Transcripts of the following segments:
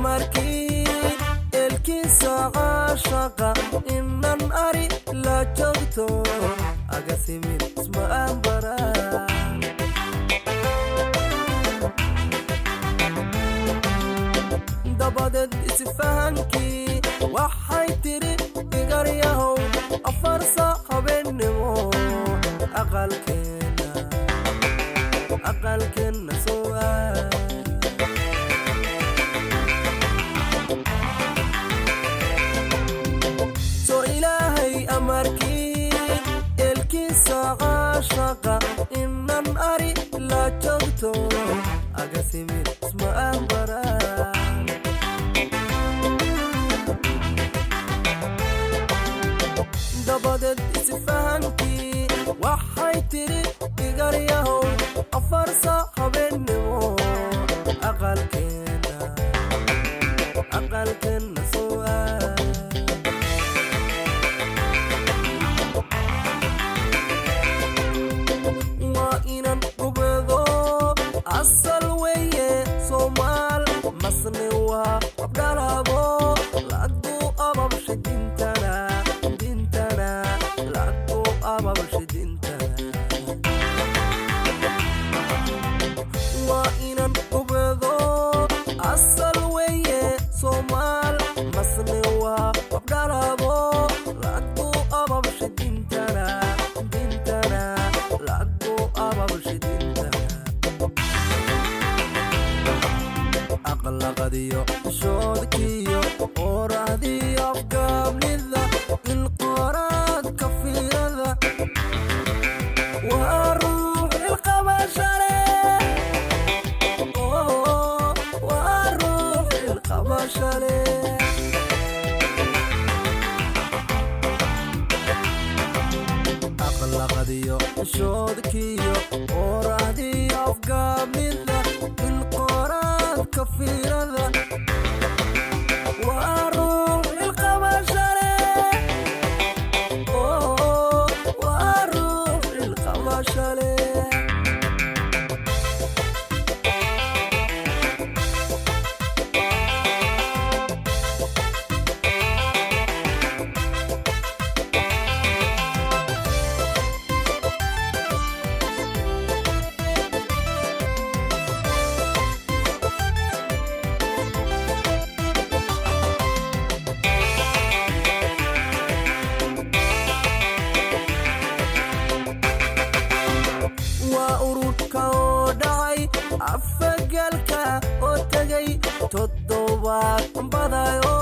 أمركي الكيسة عاشقة إنن أري لا جوتو أقسمي اسم أمبرا دبادت اسفهانكي waxay tiri igaryahow afar saaxabenimo aqalkeena su'aal soo ilaahay amarkii elkiisa caashaqa innan ari la joogto agasimir isma ambara دبادت اسفهانكي waxay tiri igaryahow afar saaxabenimo aqalkeena su'aal waa inan gubeedo asal weeye soomaal masni waa abdhalabo lagu ababshay dintana وإن قبضو أصل ويه صومال مصنوها وبدربو لقو أبا بشدينتنا لقو أبا بشدينتنا أقل غديو شودكيو وراديو قبل ذا القراد كفيرة وأروح للقبشرة وأروح للقبشرة أقل غديو شودكيو وراديو قبل ذا القراد كفيرة وأروح للقبشرة وأروح للقبشرة afgalka oo tagay toddobaad badayo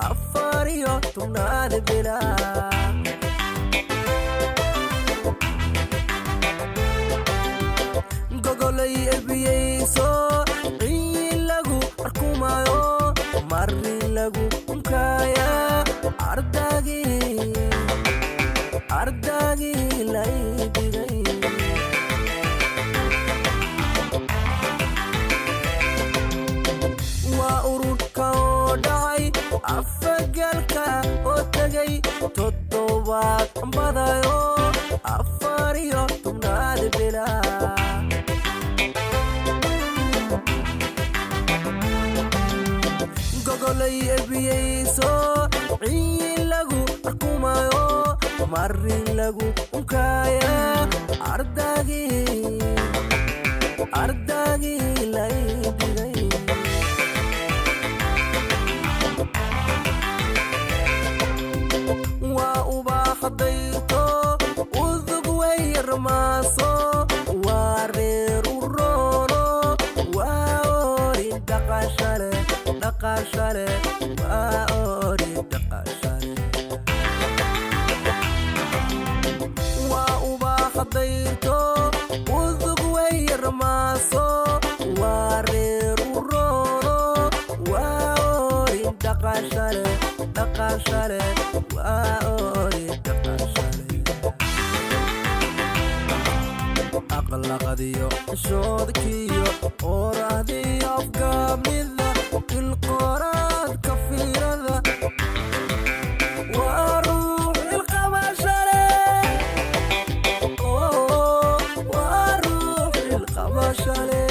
afar iyo tobnaad bilaa gogolay ebiyeyso ciil lagu arkumayo marri lagu unkaya ardagii laydigay afgalka oo tagay toddobaad badayo afar iyo tobnaad bilaa gogolay ebiyeyso ciil lagu arkumayo marri lagu unkaya ardagii laydigay وأباحديتو وذق ويرماسو وارير ورونو وأوري دقاشالي وأوري دقاشالي وأباحديتو وذق ويرماسو وارير ورونو وأوري دقاشالي وأوري دقاشالي أقل غديو شودكيو وراديو قبل ذا القراد كفيرة وأروح للقبشرة وأروح للقبشرة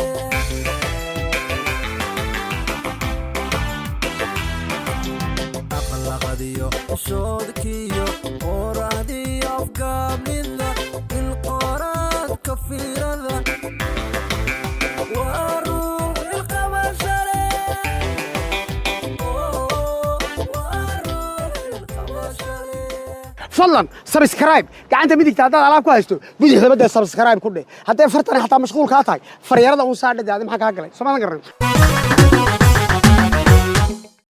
xishoodkiyo orahdii afgaabnida ilqooraad kafiirada waa ruux ilqabashale waa ruux ilqabashale fadlan subscribe gacanta midigta haddaad alaab ku haysto bidixda badda subscribe ku dheh hadday fartan xataa mashquul kaa tahay faryarada uun saadhadaadi maxaa kaa galay soomaadan garan